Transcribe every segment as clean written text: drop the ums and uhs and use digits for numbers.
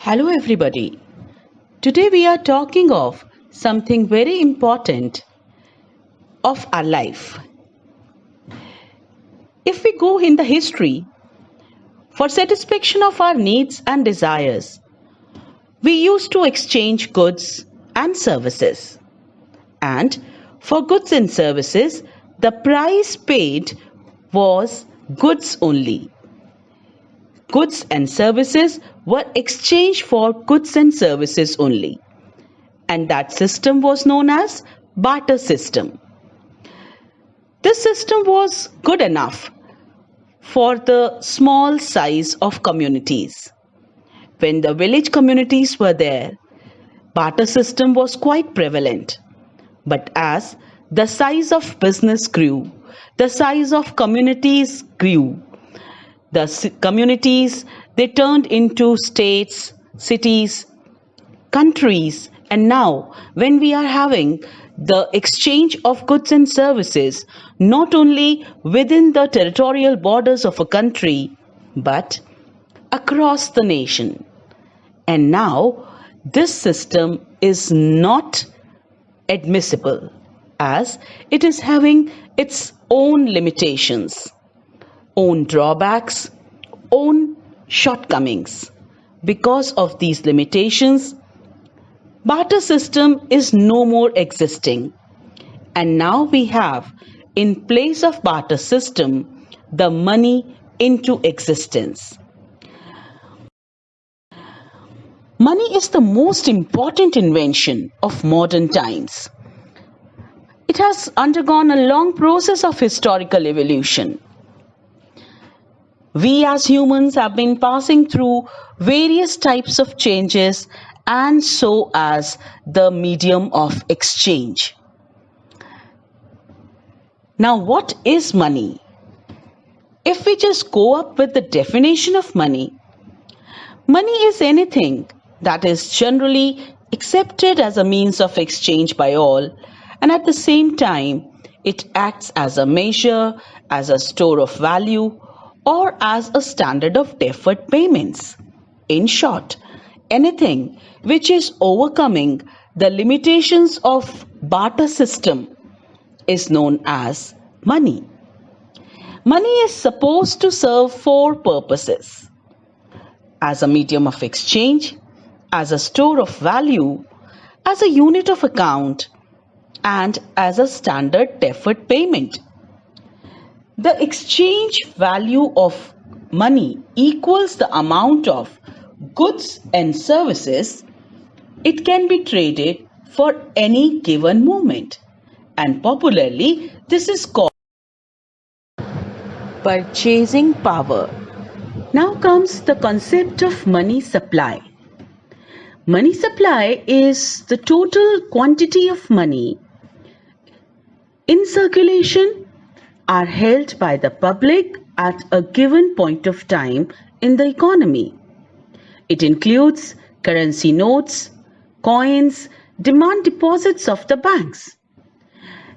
Hello, everybody. Today we are talking of something very important of our life. If we go in the history for satisfaction of our needs and desires, we used to exchange goods and services. And for goods and services, the price paid was goods only. Goods and services were exchanged for goods and services only. And that system was known as barter system. This system was good enough for the small size of communities. When the village communities were there, barter system was quite prevalent. But as the size of business grew, the size of communities grew, communities they turned into states, cities, countries, and now when we are having the exchange of goods and services not only within the territorial borders of a country but across the nation, and now this system is not admissible as it is having its own limitations, own drawbacks, own shortcomings. Because of these limitations, barter system is no more existing. And now we have, in place of barter system, the money into existence. Money is the most important invention of modern times. It has undergone a long process of historical evolution. We as humans have been passing through various types of changes, and so as the medium of exchange. Now, what is money? If we just go up with the definition of money, money is anything that is generally accepted as a means of exchange by all, and at the same time, it acts as a measure, as a store of value, or as a standard of deferred payments. In short, anything which is overcoming the limitations of barter system is known as money. Money is supposed to serve four purposes: as a medium of exchange, as a store of value, as a unit of account, and as a standard deferred payment. The exchange value of money equals the amount of goods and services it can be traded for any given moment, and popularly this is called purchasing power. Now comes the concept of money supply. Money supply is the total quantity of money in circulation are held by the public at a given point of time in the economy. It includes currency notes, coins, demand deposits of the banks.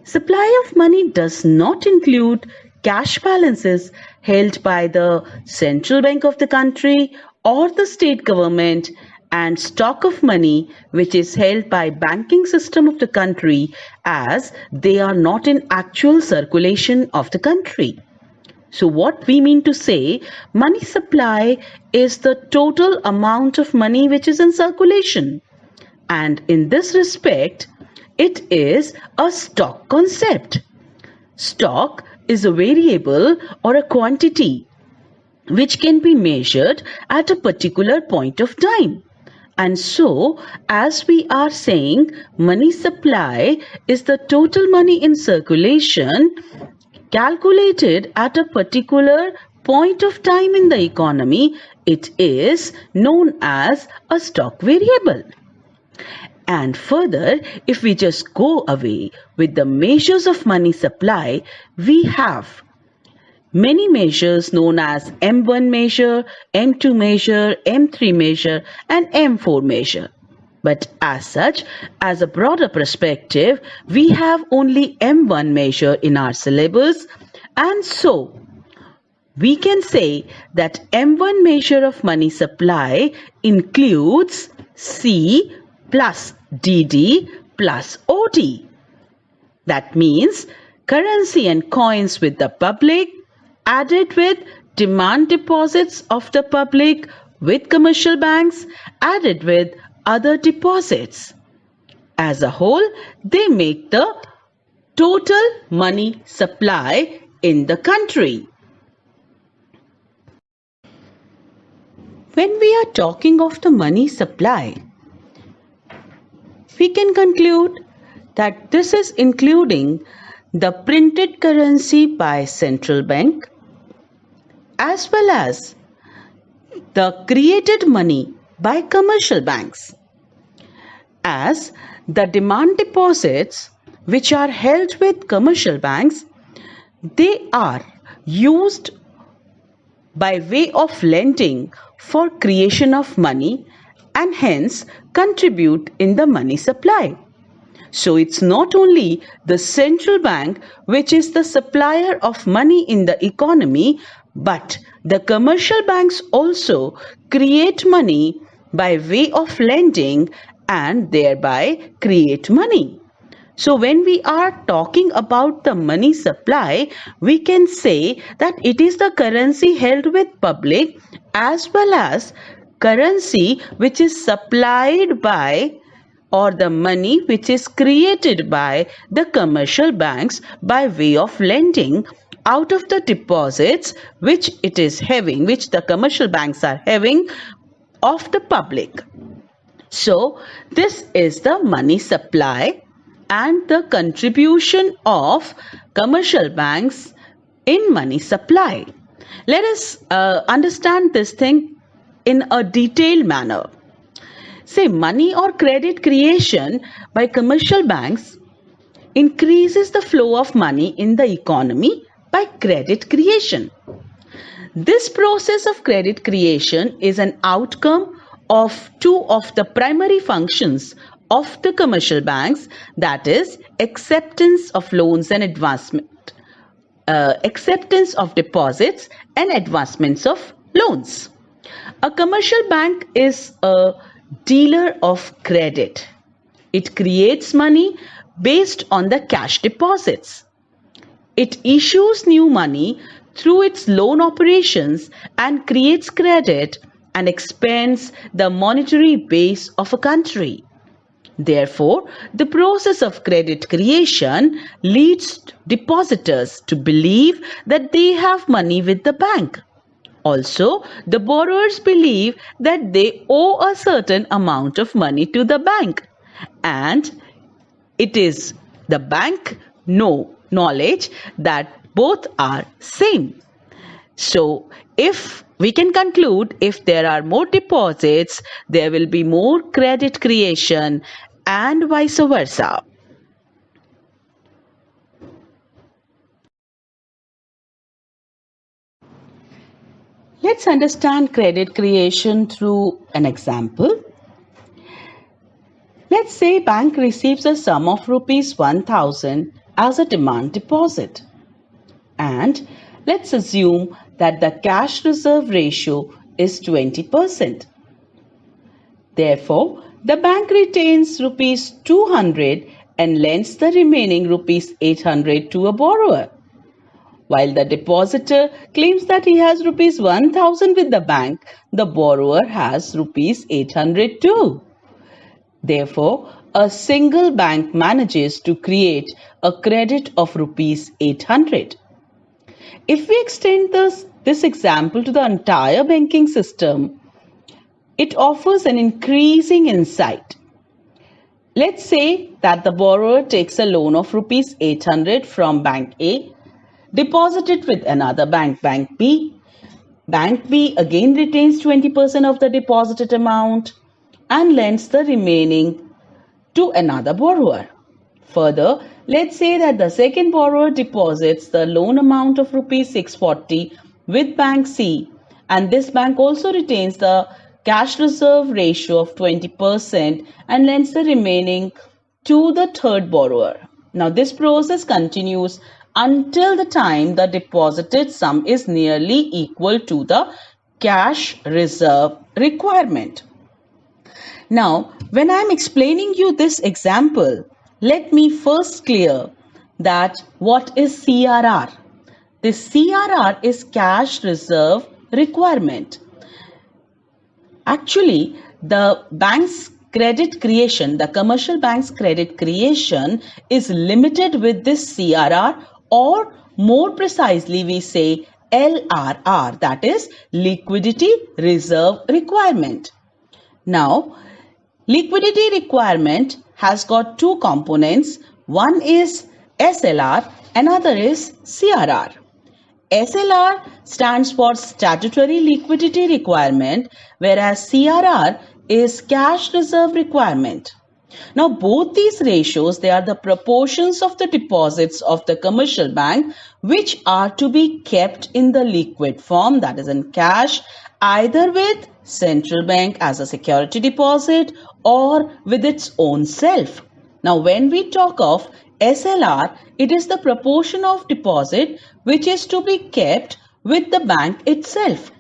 Supply of money does not include cash balances held by the central bank of the country or the state government, and stock of money which is held by banking system of the country, as they are not in actual circulation of the country. So what we mean to say, money supply is the total amount of money which is in circulation, and in this respect it is a stock concept. Stock is a variable or a quantity which can be measured at a particular point of time. And so, as we are saying, money supply is the total money in circulation calculated at a particular point of time in the economy. It is known as a stock variable. And further, if we just go away with the measures of money supply, we have many measures known as M1 measure, M2 measure, M3 measure, and M4 measure. But as such, as a broader perspective, we have only M1 measure in our syllabus, and so we can say that M1 measure of money supply includes C plus DD plus OD. That means currency and coins with the public added with demand deposits of the public with commercial banks added with other deposits. As a whole, they make the total money supply in the country. When we are talking of the money supply, we can conclude that this is including the printed currency by central bank as well as the created money by commercial banks, as the demand deposits which are held with commercial banks, they are used by way of lending for creation of money and hence contribute in the money supply. So it's not only the central bank which is the supplier of money in the economy, but the commercial banks also create money by way of lending and thereby create money. So when we are talking about the money supply, we can say that it is the currency held with public as well as currency which is supplied by or the money which is created by the commercial banks by way of lending out of the deposits which it is having, which the commercial banks are having of the public. So this is the money supply and the contribution of commercial banks in money supply. Let us understand this thing in a detailed manner. Say money or credit creation by commercial banks increases the flow of money in the economy by credit creation. This process of credit creation is an outcome of two of the primary functions of the commercial banks, that is acceptance of loans and advancement, acceptance of deposits and advancements of loans. A commercial bank is a dealer of credit. It creates money based on the cash deposits. It issues new money through its loan operations and creates credit and expands the monetary base of a country. Therefore, the process of credit creation leads depositors to believe that they have money with the bank. Also, the borrowers believe that they owe a certain amount of money to the bank, and it is the bank knowledge that both are same. So, if we can conclude, if there are more deposits, there will be more credit creation and vice versa. Let's understand credit creation through an example. Let's say bank receives a sum of rupees 1000 as a demand deposit. And let's assume that the cash reserve ratio is 20%. Therefore, the bank retains rupees 200 and lends the remaining rupees 800 to a borrower. While the depositor claims that he has rupees 1000 with the bank, the borrower has rupees 800 too. Therefore, a single bank manages to create a credit of rupees 800. If we extend this example to the entire banking system, it offers an increasing insight. Let's say that the borrower takes a loan of rupees 800 from Bank A, deposited with another bank, Bank B. Bank B again retains 20% of the deposited amount and lends the remaining to another borrower. Further, let's say that the second borrower deposits the loan amount of rupees 640 with Bank C, and this bank also retains the cash reserve ratio of 20% and lends the remaining to the third borrower. Now this process continues until the time the deposited sum is nearly equal to the cash reserve requirement. Now, when I am explaining you this example, let me first clear that what is CRR. This CRR is cash reserve requirement. Actually, the bank's credit creation, the commercial bank's credit creation is limited with this CRR, or more precisely we say LRR, that is liquidity reserve requirement. Now, liquidity requirement has got two components. One is SLR, another is CRR. SLR stands for statutory liquidity requirement, whereas CRR is cash reserve requirement. Now, both these ratios, they are the proportions of the deposits of the commercial bank which are to be kept in the liquid form, that is in cash, either with central bank as a security deposit or with its own self. Now, when we talk of SLR, it is the proportion of deposit which is to be kept with the bank itself.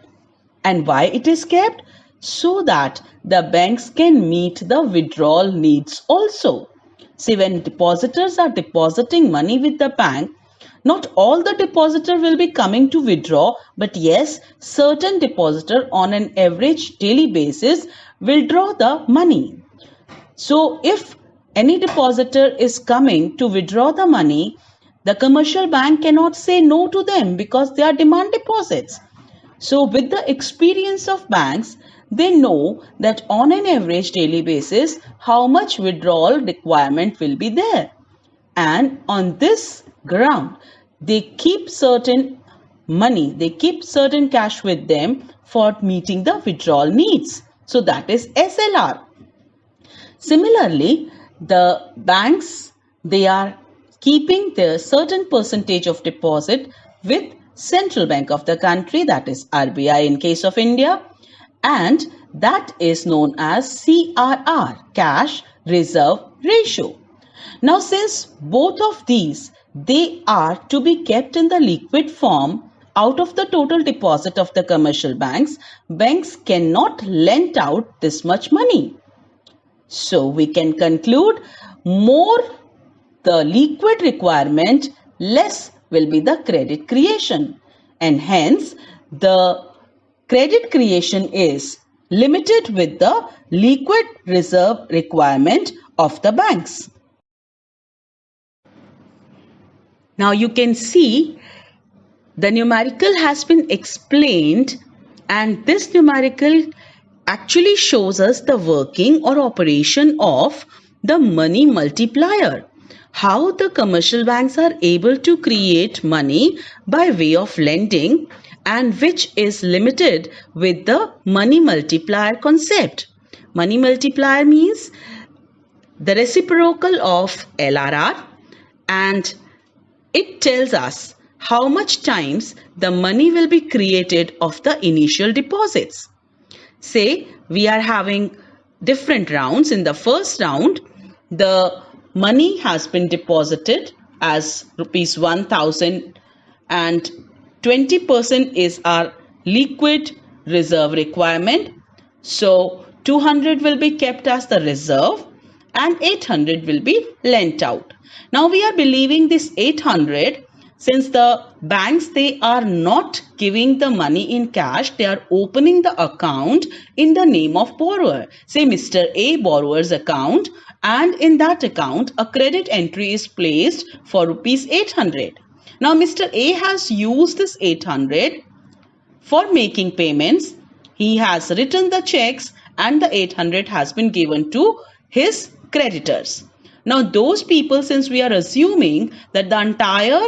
And why it is kept? So that the banks can meet the withdrawal needs also. See, when depositors are depositing money with the bank, not all the depositor will be coming to withdraw, but yes, certain depositor on an average daily basis will draw the money. So if any depositor is coming to withdraw the money, the commercial bank cannot say no to them because they are demand deposits. So with the experience of banks, they know that on an average daily basis, how much withdrawal requirement will be there. And on this ground, they keep certain money, they keep certain cash with them for meeting the withdrawal needs. So that is SLR. Similarly, the banks, they are keeping their certain percentage of deposit with Central Bank of the country, that is RBI in case of India, and that is known as CRR, cash reserve ratio. Now, since both of these, they are to be kept in the liquid form out of the total deposit of the commercial banks, banks cannot lend out this much money. So we can conclude, more the liquid requirement, less will be the credit creation, and hence the credit creation is limited with the liquid reserve requirement of the banks. Now you can see the numerical has been explained, and this numerical actually shows us the working or operation of the money multiplier. How the commercial banks are able to create money by way of lending, and which is limited with the money multiplier concept. Money multiplier means the reciprocal of LRR, and it tells us how much times the money will be created of the initial deposits. Say we are having different rounds. In the first round, the money has been deposited as rupees 1000, and 20% is our liquid reserve requirement. So 200 will be kept as the reserve and 800 will be lent out. Now we are believing this 800, since the banks, they are not giving the money in cash, they are opening the account in the name of borrower. Say Mr. A borrower's account, and in that account a credit entry is placed for rupees 800. Now Mr. A has used this 800 for making payments. He has written the checks and the 800 has been given to his creditors. Now those people, since we are assuming that the entire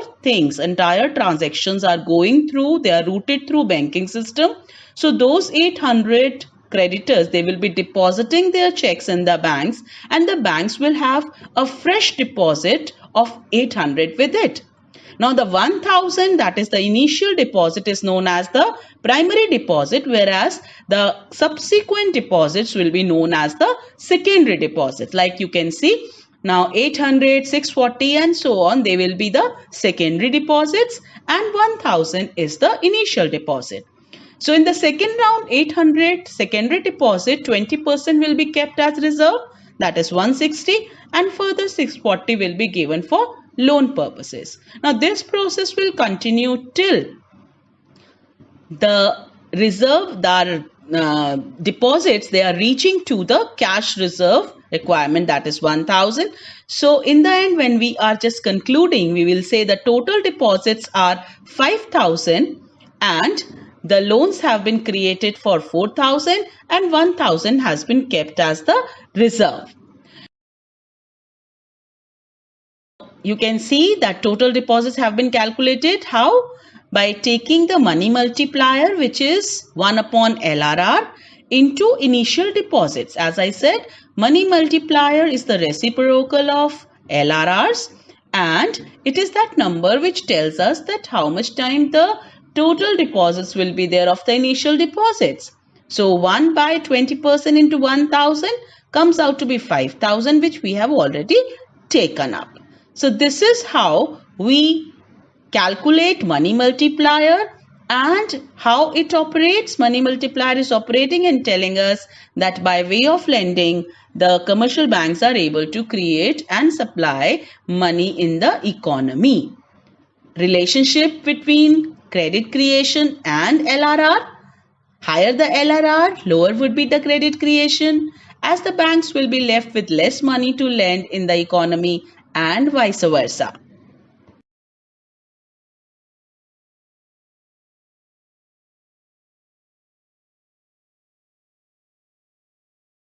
transactions are going through, they are routed through banking system. So those 800 creditors, they will be depositing their checks in the banks, and the banks will have a fresh deposit of 800 with it. Now the 1000, that is the initial deposit, is known as the primary deposit, whereas the subsequent deposits will be known as the secondary deposit. Like you can see, Now 800, 640 and so on, they will be the secondary deposits, and 1000 is the initial deposit. So in the second round, 800 secondary deposit, 20% will be kept as reserve, that is 160, and further 640 will be given for loan purposes. Now this process will continue till the reserve, the deposits, they are reaching to the cash reserve requirement, that is 1000. So in the end, when we are just concluding, we will say the total deposits are 5000 and the loans have been created for 4000 and 1000 has been kept as the reserve. You can see that total deposits have been calculated. How? By taking the money multiplier, which is 1 upon LRR, into initial deposits. As I said, money multiplier is the reciprocal of LRRs, and it is that number which tells us that how much time the total deposits will be there of the initial deposits. So 1 by 20% into 1000 comes out to be 5000, which we have already taken up. So this is how we calculate money multiplier and how it operates. Money multiplier is operating and telling us that by way of lending, the commercial banks are able to create and supply money in the economy. Relationship between credit creation and LRR. Higher the LRR, lower would be the credit creation, as the banks will be left with less money to lend in the economy and vice versa.